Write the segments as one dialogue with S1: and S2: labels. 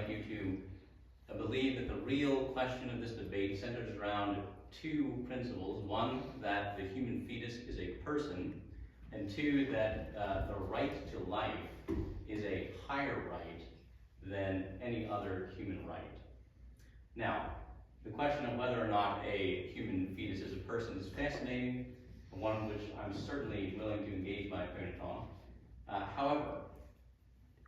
S1: like you to believe that the real question of this debate centers around two principles. One, that the human fetus is a person, and two, that the right to life is a higher right than any other human right. Now, the question of whether or not a human fetus is a person is fascinating, and one which I'm certainly willing to engage my opponent on. However,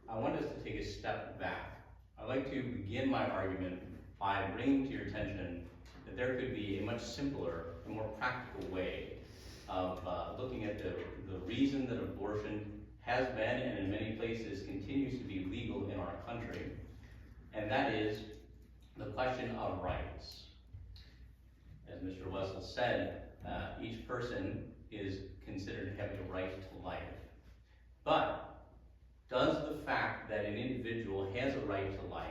S1: I want us to take a step back. I'd like to begin my argument by bringing to your attention that there could be a much simpler and more practical way of looking at the reason that abortion has been and in many places continues to be legal in our country, and that is the question of rights. As Mr. Wessel said, each person is considered to have a right to life. But does the fact that an individual has a right to life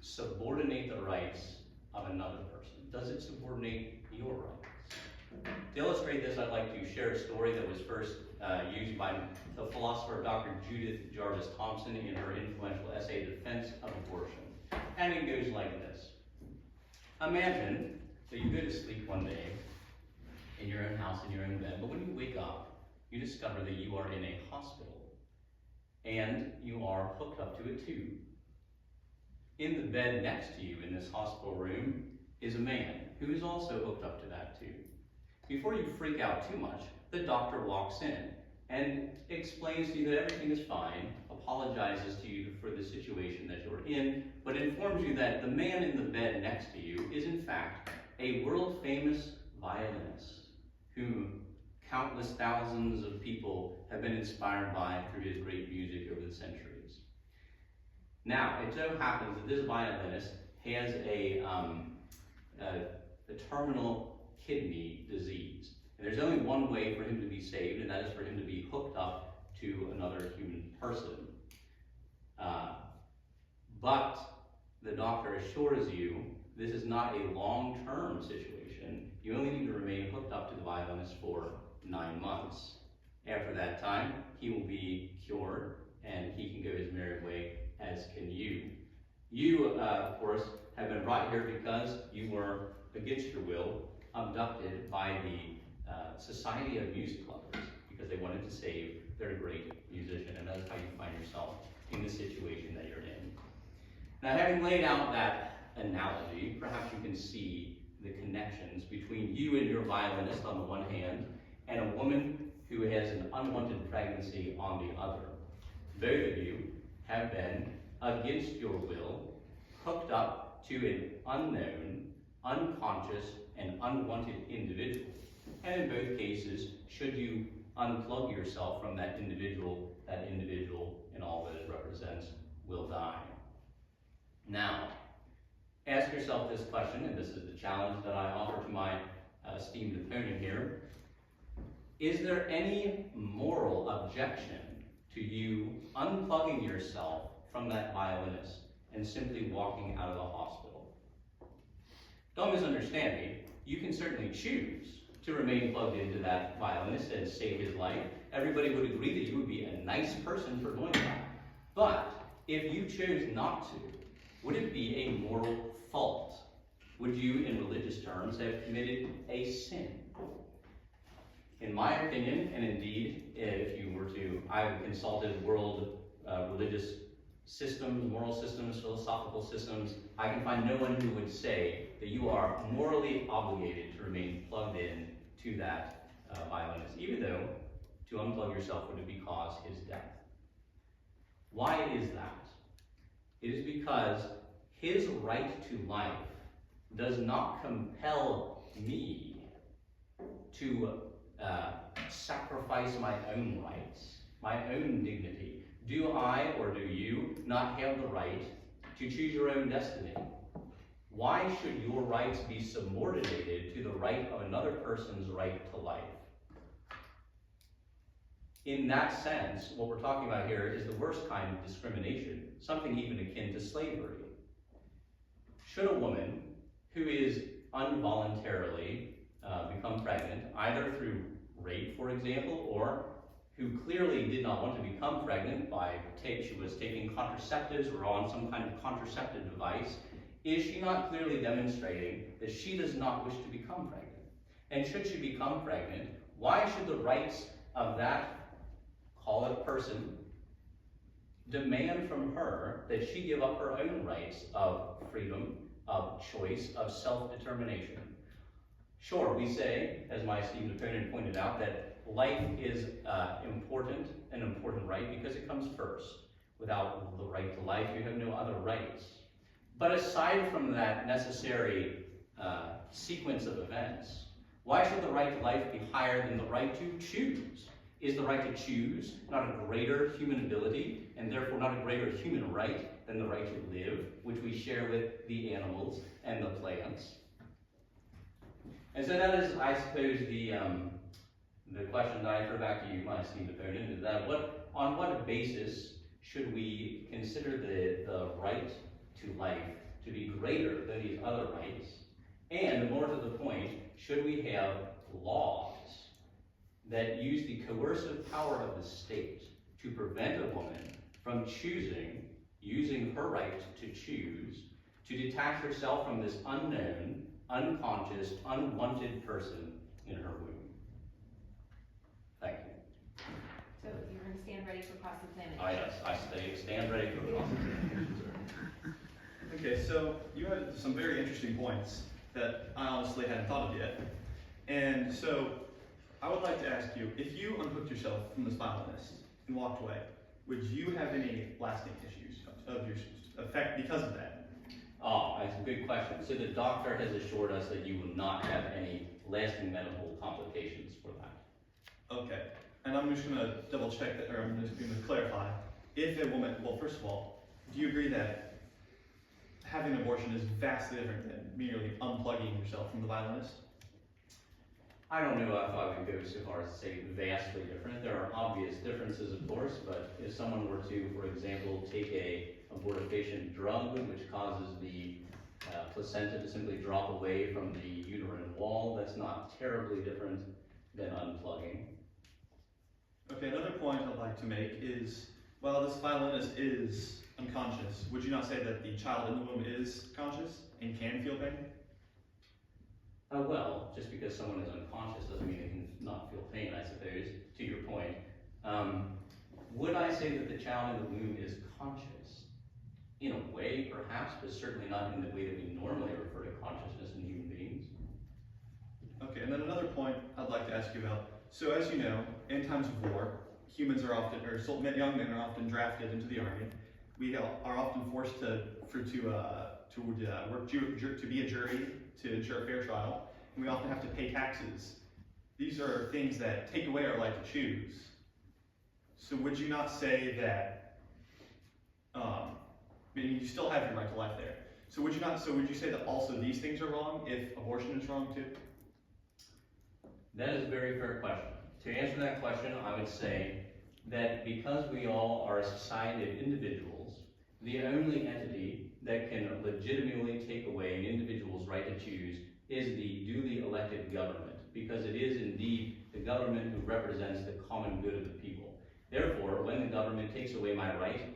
S1: subordinate the rights of another person? Does it subordinate your rights? To illustrate this, I'd like to share a story that was first used by the philosopher Dr. Judith Jarvis Thomson in her influential essay, Defense of Abortion. And it goes like this. Imagine that you go to sleep one day in your own house, in your own bed, but when you wake up, you discover that you are in a hospital and you are hooked up to a tube. In the bed next to you in this hospital room is a man who is also hooked up to that tube. Before you freak out too much, the doctor walks in and explains to you that everything is fine, apologizes to you for the situation that you're in, but informs you that the man in the bed next to you is in fact a world-famous violinist whom countless thousands of people have been inspired by through his great music over the centuries. Now, it so happens that this violinist has a terminal kidney disease. And there's only one way for him to be saved, and that is for him to be hooked up to another human person. But the doctor assures you this is not a long-term situation. You only need to remain hooked up to the violinist for 9 months. After that time, he will be cured, and he can go his merry way, as can you. You, of course, have been brought here because you were, against your will, abducted by the Society of Music Lovers because they wanted to save their great musician, and that's how you find yourself in the situation that you're in. Now, having laid out that analogy, perhaps you can see the connections between you and your violinist on the one hand, and a woman who has an unwanted pregnancy on the other. Both of you have been, against your will, hooked up to an unknown, unconscious, and unwanted individual. And in both cases, should you unplug yourself from that individual, in all that it represents, will die. Now, ask yourself this question, and this is the challenge that I offer to my esteemed opponent here. Is there any moral objection to you unplugging yourself from that violinist and simply walking out of the hospital? Don't misunderstand me. You can certainly choose to remain plugged into that violinist and save his life. Everybody would agree that you would be a nice person for doing that. But if you chose not to, would it be a moral fault? Would you, in religious terms, have committed a sin? In my opinion, and indeed, if you were to, I've consulted world religious systems, moral systems, philosophical systems, I can find no one who would say that you are morally obligated to remain plugged in to that violinist, even though to unplug yourself would cause his death. Why is that? It is because his right to life does not compel me to sacrifice my own rights, my own dignity. Do I, or do you, not have the right to choose your own destiny? Why should your rights be subordinated to the right of another person's right to life? In that sense, what we're talking about here is the worst kind of discrimination, something even akin to slavery. Should a woman who is involuntarily become pregnant, either through rape, for example, or who clearly did not want to become pregnant she was taking contraceptives or on some kind of contraceptive device, is she not clearly demonstrating that she does not wish to become pregnant? And should she become pregnant, why should the rights of that, call it person, demand from her that she give up her own rights of freedom, of choice, of self-determination? Sure, we say, as my esteemed opponent pointed out, that life is an important right because it comes first. Without the right to life, you have no other rights. But aside from that necessary sequence of events, why should the right to life be higher than the right to choose? Is the right to choose not a greater human ability, and therefore not a greater human right than the right to live, which we share with the animals and the plants? And so that is, I suppose, the question that I throw back to you, my esteemed opponent, is that on what basis should we consider the right to life to be greater than these other rights? And more to the point, should we have laws that use the coercive power of the state to prevent a woman from using her right to choose, to detach herself from this unknown, unconscious, unwanted person in her womb? Thank you.
S2: So you're going to stand ready for cross-examination?
S1: Yes, I stand ready for cross-examination.
S3: Okay, so you had some very interesting points that I honestly hadn't thought of yet. And so I would like to ask you, if you unhooked yourself from this violinist and walked away, would you have any lasting issues of your effect because of that?
S1: Oh, that's a good question. So the doctor has assured us that you will not have any lasting medical complications for that.
S3: Okay, and I'm just going to double check that, or I'm just going to clarify. If a woman, well, first of all, do you agree that having an abortion is vastly different than merely unplugging yourself from the violinist?
S1: I don't know if I would go so far as to say vastly different. There are obvious differences, of course, but if someone were to, for example, take a abortifacient drug which causes the placenta to simply drop away from the uterine wall, that's not terribly different than unplugging.
S3: Okay, another point I'd like to make is, while this violinist is unconscious, would you not say that the child in the womb is conscious and can feel pain?
S1: Well, just because someone is unconscious doesn't mean they can not feel pain, I suppose, to your point. Would I say that the child in the womb is conscious? In a way, perhaps, but certainly not in the way that we normally refer to consciousness in human beings.
S3: Okay, and then another point I'd like to ask you about. So as you know, in times of war, humans are often, or young men are often drafted into the army. We are often forced to be a jury to ensure a fair trial, and we often have to pay taxes. These are things that take away our right to choose. So would you not say that, you still have your right to life there. So would you say that also these things are wrong if abortion is wrong too?
S1: That is a very fair question. To answer that question, I would say that because we all are a society of individuals, the only entity that can legitimately take away an individual's right to choose is the duly elected government, because it is indeed the government who represents the common good of the people. Therefore, when the government takes away my right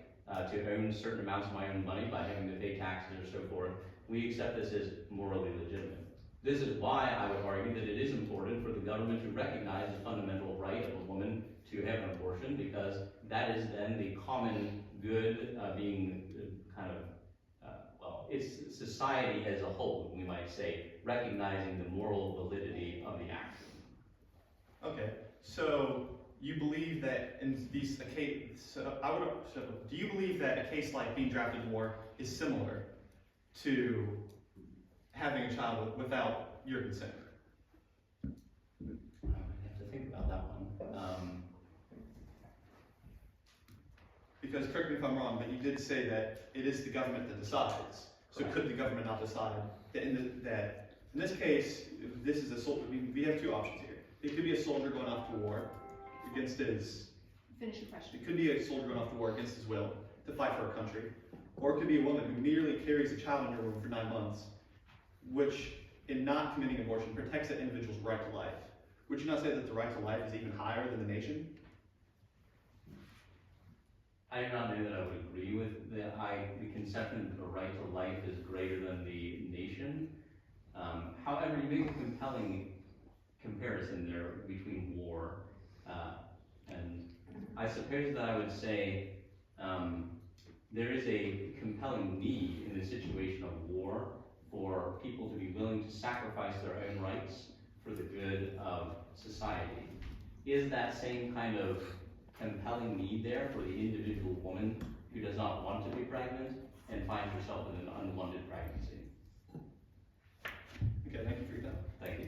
S1: to own certain amounts of my own money by having to pay taxes or so forth, we accept this as morally legitimate. This is why I would argue that it is important for the government to recognize the fundamental right of a woman to have an abortion, because that is then the common good being kind of, it's society as a whole, we might say, recognizing the moral validity of the act.
S3: Okay, so you believe that in these do you believe that a case like being drafted to war is similar to having a child without your consent?
S1: I have to think about that one.
S3: Because, correct me if I'm wrong, but you did say that it is the government that decides. So could the government not decide that in this case, this is a soldier? We have two options here. It could be a soldier going off to war against his.
S2: Finish your question.
S3: It could be a soldier going off to war against his will to fight for a country, or it could be a woman who merely carries a child in her womb for 9 months, which, in not committing abortion, protects that individual's right to life. Would you not say that the right to life is even higher than the nation?
S1: I do not know that I would agree with the conception that the right to life is greater than the nation. However, you make a compelling comparison there between war, and I suppose that I would say, there is a compelling need in the situation of war for people to be willing to sacrifice their own rights for the good of society. Is that same kind of compelling need there for the individual woman who does not want to be pregnant and finds herself in an unwanted pregnancy?
S3: Okay, thank you for your time.
S1: Thank you.